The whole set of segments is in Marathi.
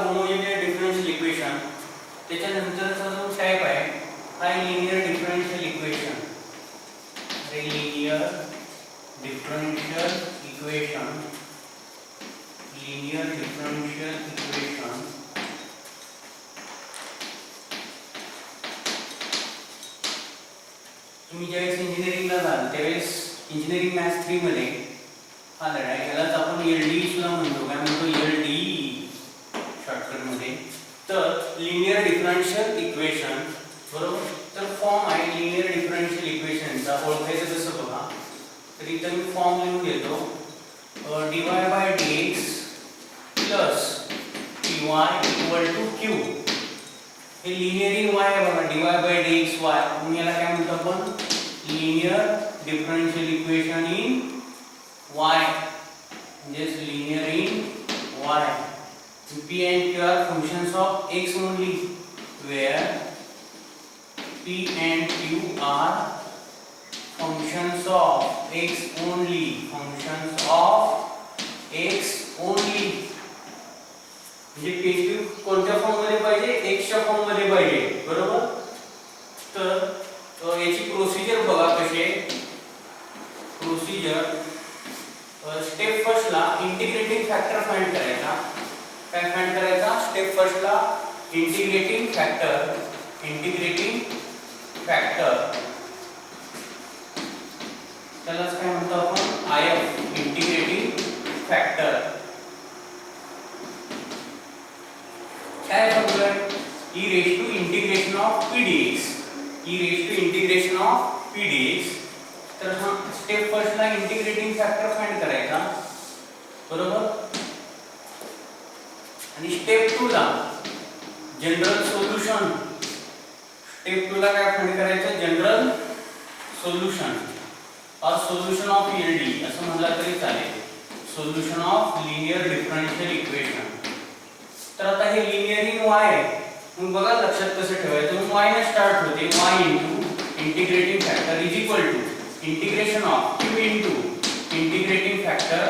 Homogeneous differential equation. त्याच्यानंतरचा जो टाइप आहे हा linear differential equation. Linear differential equation. Linear differential equation तुम्ही ज्यावेळेस इंजिनिअरिंगला जाल त्यावेळेस इंजिनिअरिंग मॅथ्स 3 मध्ये हा धडा आहे. यालाच आपण एलडी सुद्धा म्हणतो. काय म्हणतो? एलडी शॉर्टकट मध्ये. तर लिनियर डिफरन्शियल इक्वेशन बरोबर. तर फॉर्म आहे लिनियर डिफरन्शियल इक्वेशनचा. ओळखायचं कसं बघा. तर इथं मी फॉर्म लिहून घेतो. dy by dx plus py equal to q. हे लिनियर इन y आहे बघा. dy by dx y. मग याला काय म्हणतो आपण? Linear differential equation in y. म्हणजेच linear in y. p and q are functions of x only, where p and q are functions of x only. Functions of x only. म्हणजे p q कोणत्या फॉर्म मध्ये पाहिजे? x च्या फॉर्म मध्ये पाहिजे बरोबर. तर याची प्रोसिजर बघा कशी आहे. प्रोसिजर स्टेप फर्स्ट ला इंटिग्रेटिंग फॅक्टर फाइंड करायचा. काय फाइंड करायचा? स्टेप फर्स्ट ला इंटिग्रेटिंग फॅक्टर. इंटिग्रेटिंग फॅक्टर त्यालाच काय म्हणतो आपण? IF इंटिग्रेटिंग फॅक्टर. काय फॉर्म्युला आहे? e raised to integration of p dx. e raised to integration of p dx. तर हा स्टेप फर्स्ट ला इंटिग्रेटिंग फॅक्टर फाइंड करायचा बरोबर. आणि स्टेप 2 ला जनरल सोल्युशन. स्टेप 2 ला काय फाइंड करायचं? जनरल सोल्युशन और सोल्युशन ऑफ LD असं म्हटलं तरी चालेल. Solution of linear differential equation. तर आता हे लिनियर इन y आहे. मग बघा लक्षात कसं ठेवायचं. मग y ने स्टार्ट होते. y into integrating factor is equal to integration of q into integrating factor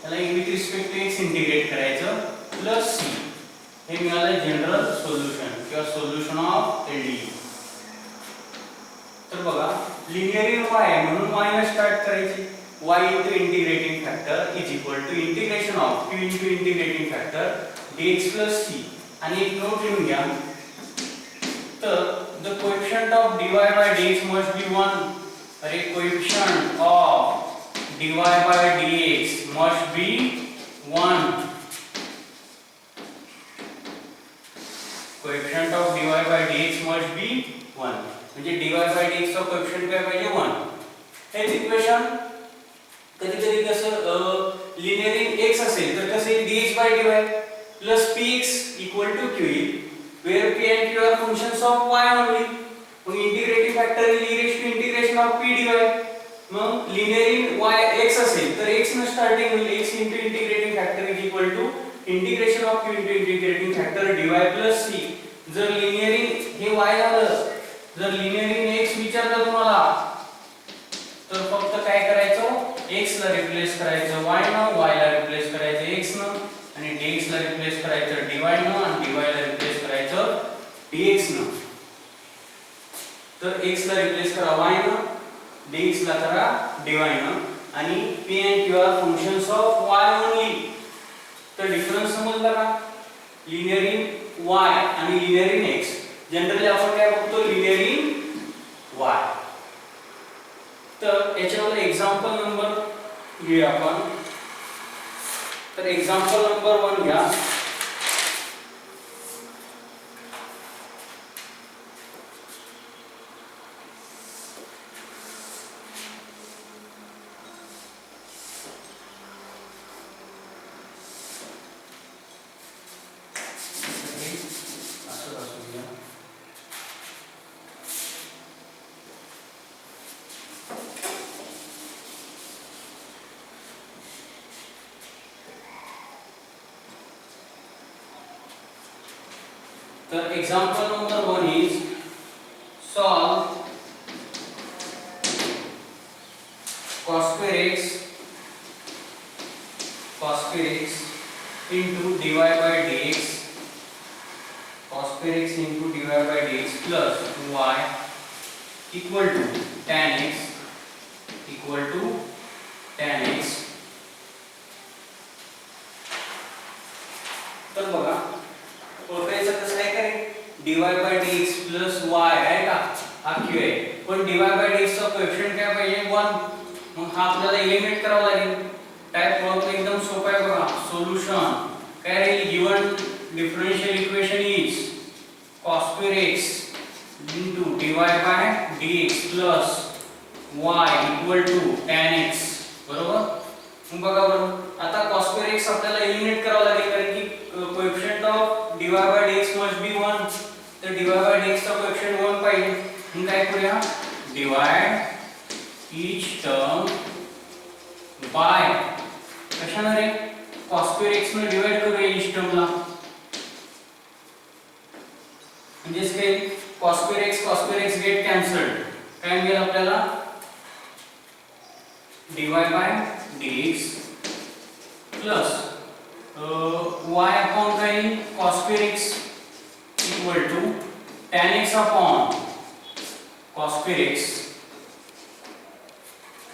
त्याला with respect to x integrate करायचं प्लस c. हे मिळालं जनरल सोल्युशन किंवा सोल्युशन ऑफ LD. तर बघा लिनियर इन y आहे म्हणून y ने स्टार्ट करायचे. y into integrating factor is equal to integration of q into integrating factor dx plus c. आणि एक नोट लिहून घ्या. तर the coefficient of dy by dx must be 1. अरे coefficient of dy by dx must be 1. coefficient of dy by dx must be 1. म्हणजे dy by dx चा coefficient काय पाहिजे? 1. हेच इक्वेशन कधी कधी कसं लिनियर इन x असेल तर कसं dx by dy plus px equal to q, where p and q are functions of y only. मग integrating factor e raised to integration of p dy. मग लिनियर इन y x असेल तर x न स्टार्टिंग होईल. x into integrating factor is equal to integration of q into integrating factor dy plus c. जर लिनियर इन हे y झालं. जर लिनियर इन x विचारलं तुम्हाला तर फक्त काय करायचं? x ला रिप्लेस करायचं y न, y ला रिप्लेस करायचं x न, आणि dx ला रिप्लेस करायचं dy न, आणि dy ला रिप्लेस करायचं dx न. तर x ला रिप्लेस करा y न, dx ला करा dy न, आणि p and q are functions of y only. तर डिफरन्स समजला का? लिनियर इन y आणि लिनियर इन x. जनरली आपण काय बघतो? Linear in y. तर याच्यावर एक्झाम्पल नंबर घेऊया आपण. तर एक्झाम्पल नंबर 1 घ्या. तर example number 1 is solve cos square x into dy by dx, cos square x into dy by dx plus y equal to tan x equal to tan x. तर बघा ओळखायचं कसं आहे का रे, dy by dx plus y आहे का, हा q आहे, पण dy by dx चा कोएफिशिएंट काय पाहिजे 1, मग हा आपल्याला एलिमिनेट करावा लागेल. टाइप ओळखणं एकदम सोपं आहे बघा. सोल्युशन काय राहील, given differential equation is cos square x into dy by dx plus y equal to tan x, बरोबर. मग बघा बरं, आता cos square x आपल्याला एलिमिनेट करावं लागेल, कारण की coefficient of dy by dx must be 1, तर dy by dx चा कोएफिशिएंट 1 पाहिजे. मग काय करूया, डिवाइड each term by कशाने रे, cos square x ने डिवाइड करूया each term ला, म्हणजेच काय cos square x get cancelled, काय मिळेल आपल्याला dy by dx plus y upon काय cos square x equal to tan x upon cos square x,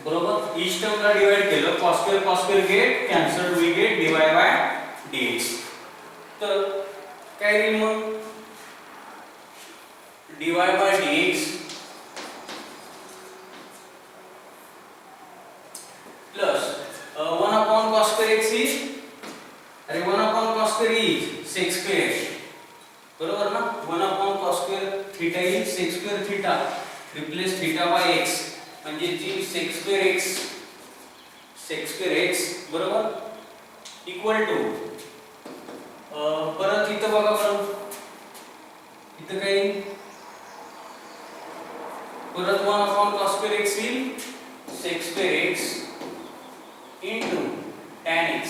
बरोबर. each term ला डिवाइड केलं, cos square get cancelled, we get dy by dx. तर काय राहील मग dy by dx plus 1 upon cos square x is, अरे 1 upon cos square is sec square, बरोबर ना. 1 upon cos square theta is sec square theta, replace theta by x, म्हणजे जी sec square x बरोबर इक्वल टू, परत इथं बघा बरं, इथं काय परत 1 upon cos square x will sec square x into tan x,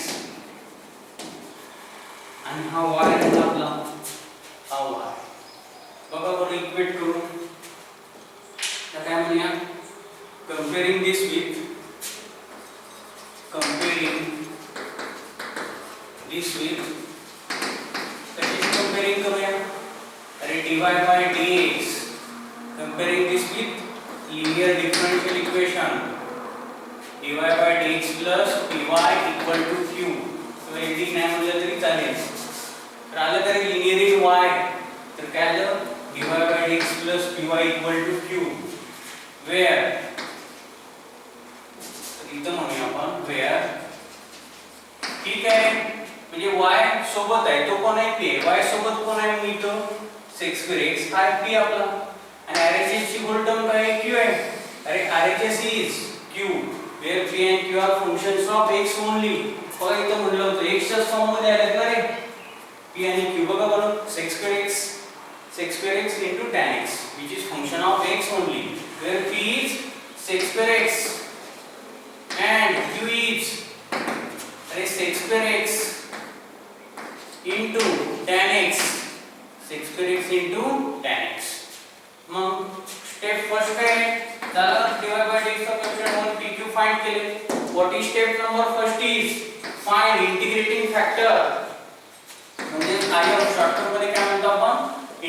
आणि हा y आहे आपला, हा y बघा बरं इक्वेट करून. तर काय म्हणूया, comparing this with कशी कंपेयरिंग करूया, अरे dy by dx comparing this with linear differential equation dy by dx plus py equal to q, तो एडी नाही म्हणलं तरी चालेल. तर आलं तरी लिनियर इन y, तर काय आलं dy by dx plus py equal to q, where इथं म्हणूया आपण where, ठीक आहे, म्हणजे y सोबत आहे, तो कोण आहे p, y सोबत कोण आहे, मग इथं sec square x हा p आपला, आणि RHS ची होल टर्म काय आहे, q आहे. अरे RHS is q where p and q are functions of x only. बघा इथं म्हणलं होतं x च्या फॉर्म मध्ये आलेत ना रे p आणि q, बघा बरं sec square x into tan x which is function of x only, where p is sec square x and q is sec square x into tan x, sec square x into tan x. मग स्टेप फर्स्ट काय झालं, dy by dx चा कोएफिशिएंट 1 pq फाइंड केले. What is step number first is find integrating factor, म्हणजे आधी शॉर्टकट मध्ये काय म्हणतो आपण,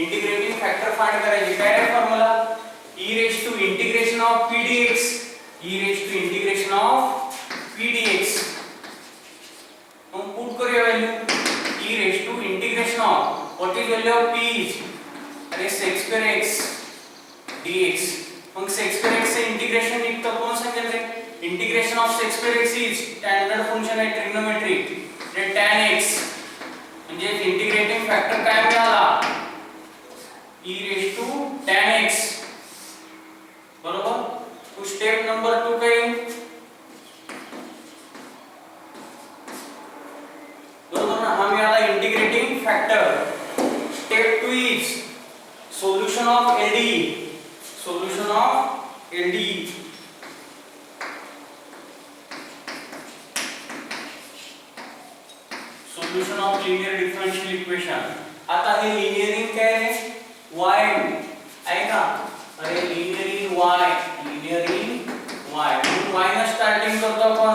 इंटिग्रेटिंग फॅक्टर फाइंड करायचे. काय आहे formula, e raised to integration of p dx, e raised to integration of p dx. हम पुट करूया value e raised to integration of, what is value of p is, अरे sec square x dx. मग sec square x से इंटिग्रेशन निघतं, कोण सांगेल रे, integration of sec square x is standard function आहे ट्रिग्नोमेट्रिक, ते tan x, म्हणजे इंटिग्रेटिंग फॅक्टर काय मिळाला, e raised to tan x, बरोबर. तो स्टेप नंबर 2 काय, बरोबर ना, हा मिळाला integrating factor. Step 2 is solution of LDE, solution of LDE, solution of linear differential equation. आता हे linear in काय आहे, y आहे का, अरे linear in y, म्हणून y न स्टार्टिंग करतो आपण,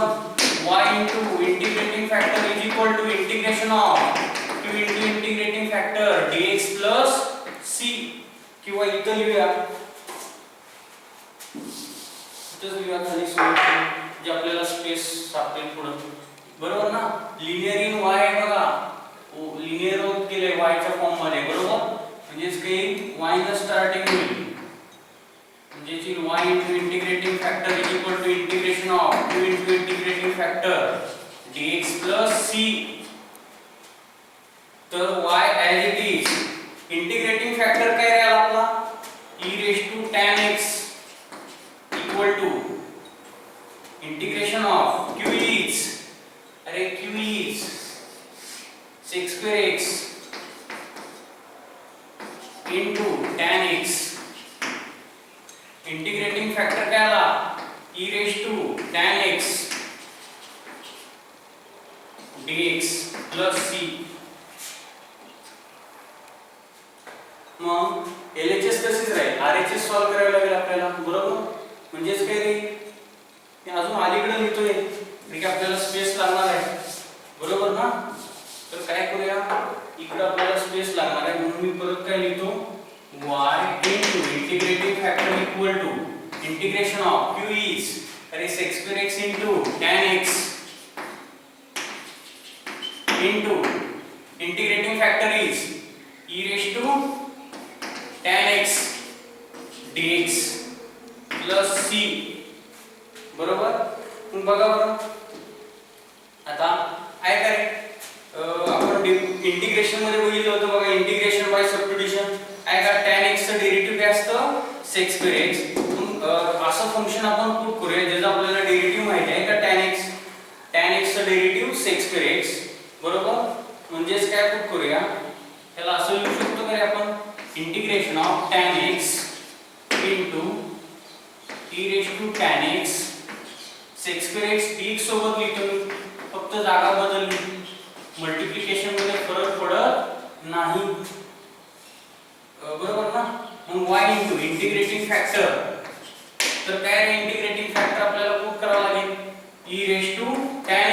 y into integrating factor is equal to integration of q into integrating factor dx plus c. किंवा इथं लिहूया, इथंच लिहूया खाली सोल्युशन जे आपल्याला स्पेस सापडेल पुढं, बरोबर ना. लिनियर इन y आहे बघा, लिनियर होत गेले y च्या फॉर्म मध्ये, बरोबर. म्हणजेच काही y न स्टार्टिंग होईल, म्हणजेच y into integrating factor is equal to integration of q into integrating factor dx plus c. तर y as it is, integrating फॅक्टर काय राहिला आपला e raised to tan x equal to integration of q is, अरे q is sec square x into tan x. Integrating फॅक्टर काय आला e raised to tan x dx plus c. मग LHS तशीच राहील, RHS सॉल्व करायला लागेल आपल्याला, बरोबर. म्हणजेच काय रे, मी अजून अलीकडे लिहितोय की आपल्याला स्पेस लागणार आहे, बरोबर ना. तर काय करूया, इकडे आपल्याला स्पेस लागणार आहे म्हणून मी परत काय लिहितो, y into integrating factor equal to integration of q is, अरे sec square x into tan x into integrating factor is e raised to tan x dx plus c, बरोबर. मग बघा बरं, आता काय करे, आपण इंटिग्रेशन मध्ये बघितलं होतं बघा, इंटिग्रेशन बाय सबस्टिट्यूशन. काय का tan x चं डेरिव्हेटिव्ह काय असतं sec square x. असं फंक्शन आपण पुट करूया ज्याचं आपल्याला डेरिव्हेटिव्ह माहिती आहे का, tan x चं डेरिव्हेटिव्ह sec square x, बरोबर. म्हणजेच काय पुट करूया, त्याला असं लिहू शकतो का आपण, integration of tan x into e raised to tan x sec square x dx सोबत लिहितो मी, फक्त जागा बदलली, मल्टिप्लिकेशन मध्ये फरक पडत नाही, बरोबर ना. मग y into इंटिग्रेटिंग फॅक्टर, तर काय रे इंटिग्रेटिंग फॅक्टर आपल्याला पुट करावा लागेल e raised to tan